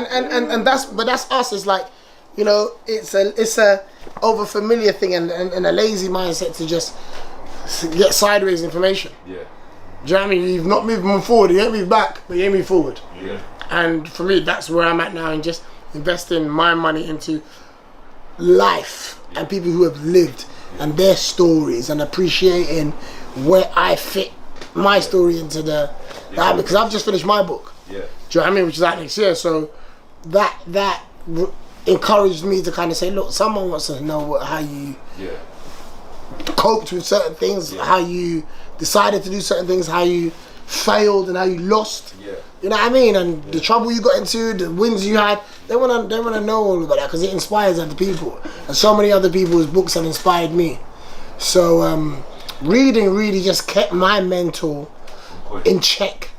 And that's us. It's like, you know, it's a over familiar thing and a lazy mindset to just get sideways information. Yeah. Do you know what I mean? You've not moved them forward. You ain't moved back, but you ain't moved forward. Yeah. And for me, that's where I'm at now, and just investing my money into life and people who have lived and their stories, and appreciating where I fit my story into that, because I've just finished my book. Yeah. Do you know what I mean? Which is out next year. So that encouraged me to kind of say, look, someone wants to know how you coped with certain things, how you decided to do certain things, how you failed and how you lost. Yeah. You know what I mean? And the trouble you got into, the wins you had, they wanna know all about that, because it inspires other people. And so many other people's books have inspired me. So reading really just kept my mental in check.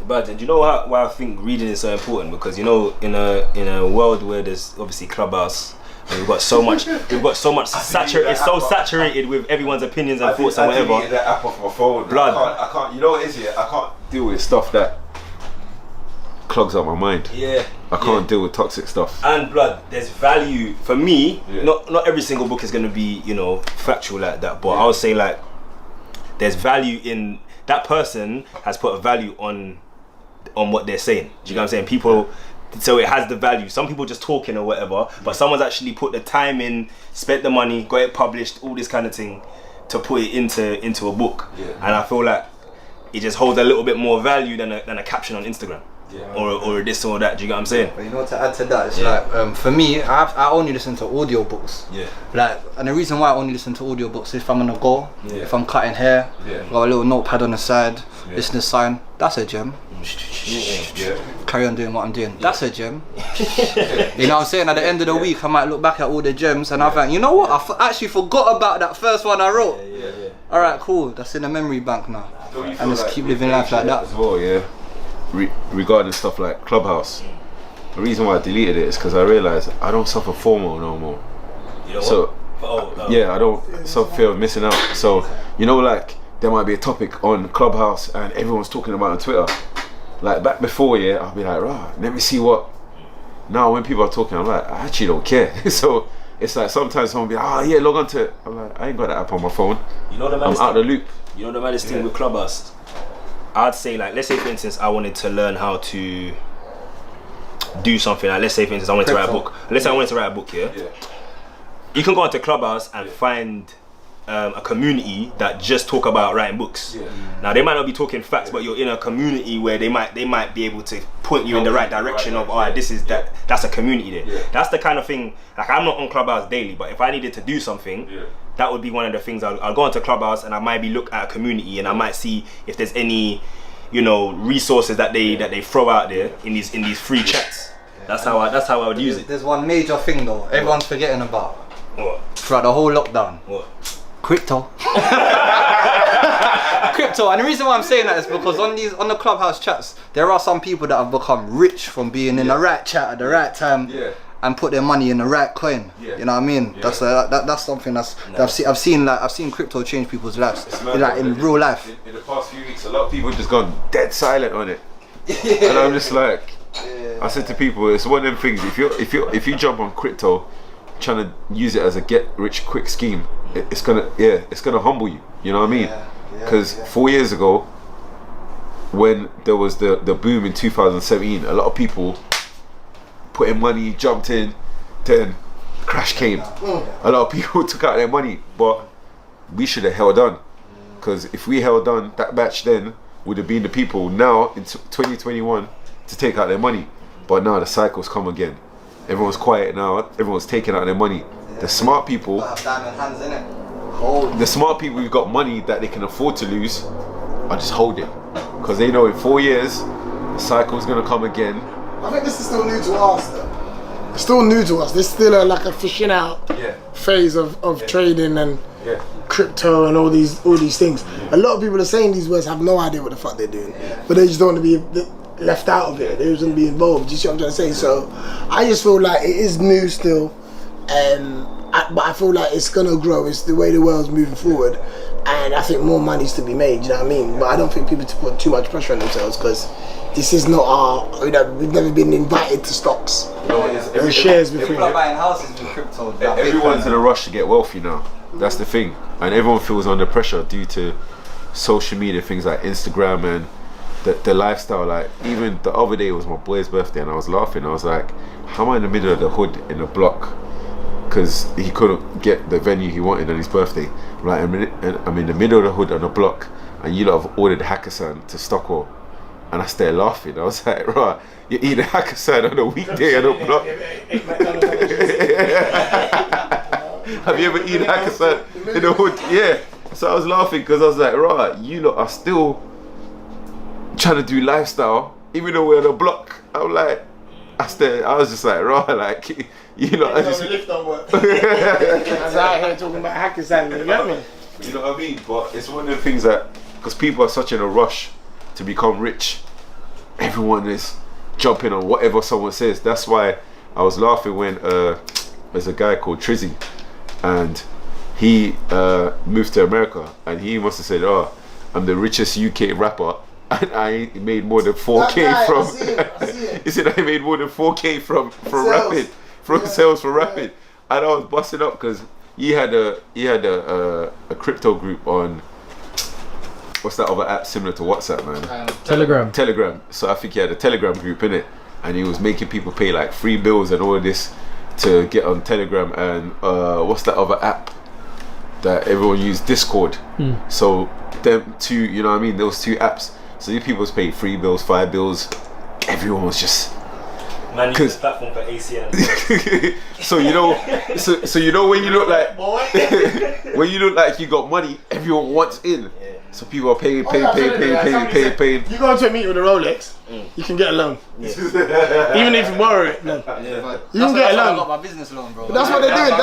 But do you know why I think reading is so important? Because, you know, in a world where there's obviously Clubhouse, and we've got so much saturated. It's so saturated with everyone's opinions and thoughts and whatever. I get that app off my phone. Blood. I can't. You know what it is here? I can't deal with stuff that clogs up my mind. Yeah. I can't deal with toxic stuff. And blood, there's value for me. Not every single book is gonna be, you know, factual like that. But I would say, like, there's value in that person has put a value on what they're saying. Do you know what I'm saying? People. So it has the value. Some people just talking or whatever, but someone's actually put the time in, spent the money, got it published, all this kind of thing, to put it into a book. And I feel like it just holds a little bit more value than a caption on Instagram, or this or that. Do you get what I'm saying? But you know what, to add to that, it's like for me, I only listen to audiobooks. Like, and the reason why I only listen to audiobooks is if I'm on a go, if I'm cutting hair, got a little notepad on the side, listening to sign. That's a gem. Carry on doing what I'm doing. That's a gem. You know what I'm saying? At the end of the week, I might look back at all the gems and I think, you know what? I actually forgot about that first one I wrote. All right, cool. That's in the memory bank now. And just keep living life like that as well. Regarding stuff like Clubhouse, the reason why I deleted it is because I realized I don't suffer FOMO no more. You know what? I don't suffer fear of missing out. So, you know, like, there might be a topic on Clubhouse and everyone's talking about it on Twitter. Like, back before, I'll be like, let me see what. Now when people are talking, I'm like, I actually don't care. So it's like sometimes someone will be like, log on to it. I'm like, I ain't got that app on my phone. You know the I'm out of the loop. You know the maddest thing with Clubhouse? I'd say, like, let's say for instance I wanted to learn how to do something. Like, let's say for instance I wanted to write a book. Let's say I wanted to write a book, You can go onto Clubhouse and find a community that just talk about writing books. Now they might not be talking facts, but you're in a community where they might be able to point you in the right direction of, alright, this is that's a community there. That's the kind of thing. Like, I'm not on Clubhouse daily, but if I needed to do something, that would be one of the things. I'll go onto Clubhouse and I might look at a community and I might see if there's any, you know, resources that they throw out there in these free chats. That's how I would use it. There's one major thing though, everyone's forgetting about. What? Throughout the whole lockdown. What? Crypto. Crypto. And the reason why I'm saying that is because on the Clubhouse chats, there are some people that have become rich from being in the right chat at the right time and put their money in the right coin. You know what I mean? That's something that I've seen crypto change people's lives, like in real life. In the past few weeks, a lot of people have just gone dead silent on it. And I'm just like, I said to people, it's one of them things. If you jump on crypto, trying to use it as a get rich quick scheme, it's gonna humble you. You know what I mean? Because 4 years ago, when there was the boom in 2017, a lot of people put in money, jumped in, then crash came. A lot of people took out their money, but we should have held on. Because if we held on, that batch then would have been the people now in 2021 to take out their money. But now the cycle's come again. Everyone's quiet now. Everyone's taking out their money. The smart people, who've got money that they can afford to lose, are just holding, because they know in 4 years the cycle's gonna come again. I think this is still new to us though. It's still new to us. There's still like a fishing out phase of trading and crypto and all these things. A lot of people are saying these words, have no idea what the fuck they're doing, but they just don't want to be left out of it. They just want to be involved. You see what I'm trying to say? So I just feel like it is new still, but I feel like it's gonna grow. It's the way the world's moving forward, and I think more money's to be made. You know what I mean? But I don't think people to put too much pressure on themselves because this is not our. We've never been invited to stocks. Every shares before. People are buying houses with crypto. Everyone's in a rush to get wealthy now. That's the thing, and everyone feels under pressure due to social media, things like Instagram and the lifestyle. Like even the other day was my boy's birthday, and I was laughing. I was like, "How am I in the middle of the hood in a block?" Because he couldn't get the venue he wanted on his birthday. Like I'm in the middle of the hood on a block, and you lot have ordered Hakkasan to Stockwell, and I started laughing. I was like, "Right, you eat a Hakkasan on a weekday on a block." Have you ever eaten Hakkasan in the hood? Yeah. So I was laughing because I was like, right, you lot are still trying to do lifestyle, even though we're on a block. I'm like, I was just like, right, like, you lot. The lift don't work. I was out here talking about Hakkasan, you get me? You know what I mean? But it's one of the things that, because people are such in a rush to become rich, everyone is jumping on whatever someone says. That's why I was laughing when there's a guy called Trizzy, and he moved to America, and he must have said, "Oh, I'm the richest UK rapper, and I made more than 4K from." I see it. He said, "I made more than 4K from rapping, sales for rapping," and I was busting up because he had a crypto group on. What's that other app similar to WhatsApp, man? Telegram. So I think he had a Telegram group in it, and he was making people pay like free bills and all of this to get on Telegram. And what's that other app that everyone used? Discord. So them two, you know what I mean? Those two apps. So these people was paid 3 bills, 5 bills. Everyone was just. Man, use this platform for ACN. So you know, so you know when you look like when you look like you got money, everyone wants in. So people are paying. You go into a meeting with a Rolex, you can get a loan. Even if you borrow it, no. You can get a loan. I got my business loan, bro. But that's what they're doing.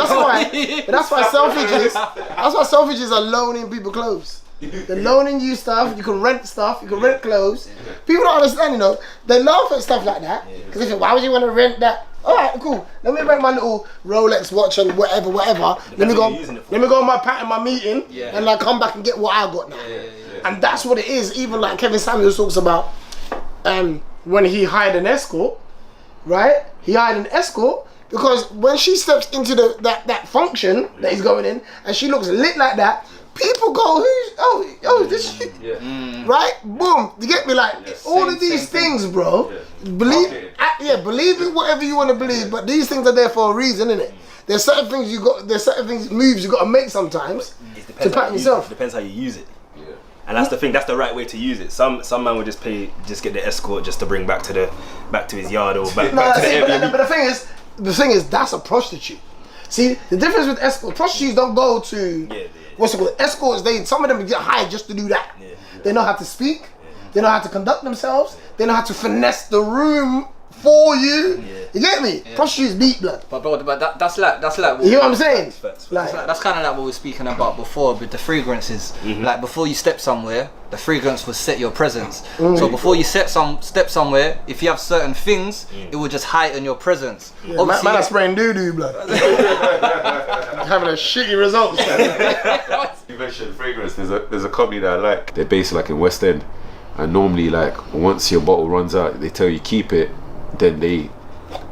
That's why Selfridges. That's why Selfridges are loaning people clothes. They're loaning you stuff. You can rent stuff. You can rent clothes. People don't understand, you know. They laugh at stuff like that because they think, why would you want to rent that? All right, cool. Let me rent my little Rolex watch and whatever. Let me go on my pat in my meeting and like come back and get what I got now. And that's what it is. Even like Kevin Samuels talks about when he hired an escort, right? He hired an escort because when she steps into that function that he's going in and she looks lit like that, people go, this shit, right? Boom, you get me? Like all of these things, bro. Believe it, whatever you want to believe, but these things are there for a reason, innit? There's certain things moves you got to make sometimes to pattern yourself. It depends how you use it. And that's the thing. That's the right way to use it. Some man would just get the escort just to bring back to his yard or back to the Airbnb. But the thing is, that's a prostitute. See, the difference with escorts, prostitutes don't go to what's it called? Escorts. Some of them get hired just to do that. They know how to speak. They know how to conduct themselves. They know how to finesse the room for you. You get me? Prostitutes beat blood. But that's like you know what I'm saying? That's kind of like what we were speaking about before with the fragrances. Like before you step somewhere, the fragrance will set your presence. So before you step somewhere, if you have certain things, it will just heighten your presence. Man, I'm spraying doo-doo blood. Having a shitty result. You mentioned fragrance. There's a company that I like. They're based like in West End, and normally like once your bottle runs out, they tell you keep it. Then they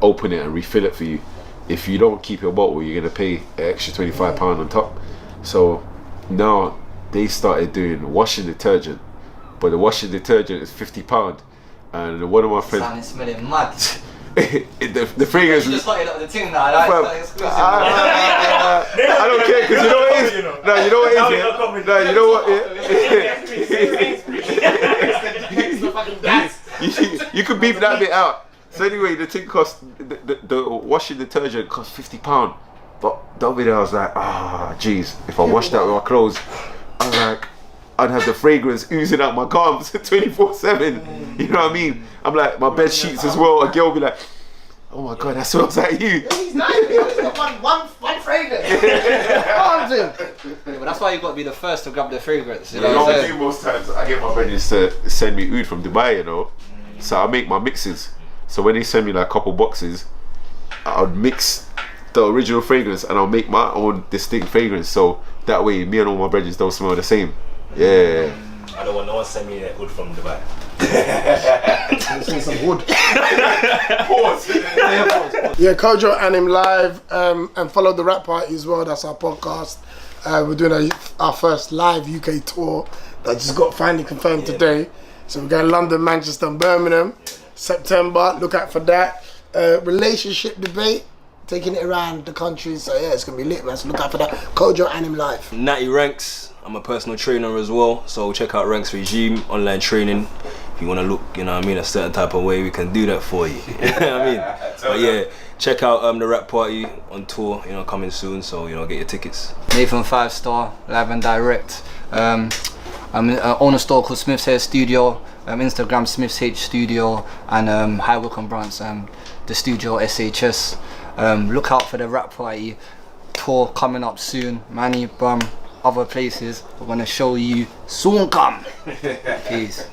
open it and refill it for you. If you don't keep your bottle, you're gonna pay an extra £25 on top. So now they started doing washing detergent, but the washing detergent is £50. And one of my friends. It's smelling mad. the fragrance. You just started up the thing now. I like exclusive. I don't care because you know what it is. No, you know what it is. No, you know what? You could beep that bit out. So anyway, the thing cost the washing detergent cost £50. But the other day I was like, jeez, if I washed that with my clothes, I was like, I'd have the fragrance oozing out my gums 24/7. You know what I mean? I'm like, my bed sheets as well. A girl will be like, oh my god, that smells like you. He's nice. He's got one fragrance. But that's why you got to be the first to grab the fragrance. You know know what I do most times? I get my brothers to send me oud from Dubai, you know. So I make my mixes. So when they send me like a couple boxes, I'll mix the original fragrance and I'll make my own distinct fragrance. So that way me and all my brothers don't smell the same. Yeah. I don't want no one send me that hood from Dubai. Say some wood. Yeah, Kojo and him live, and follow the Rap Party as well. That's our podcast. We're doing our first live UK tour that just got finally confirmed today. So we're going London, Manchester, and Birmingham. September. Look out for that. Relationship debate, taking it around the country. So yeah, it's gonna be lit, man. So look out for that. Kojo and him live. Natty Ranks. I'm a personal trainer as well, so check out Ranks Regime online training. If you want to look, you know what I mean, a certain type of way, we can do that for you. You know what I mean? But yeah, check out the Rap Party on tour, you know, coming soon. So you know, get your tickets. Nathan 5 Star, live and direct. I'm own a store called Smith's Hair Studio. Instagram Smith's H Studio, and High Wycombe branch, the studio SHS. Look out for the Rap Party tour coming up soon. Manny, Brum, other places. We're gonna show you soon come. Peace.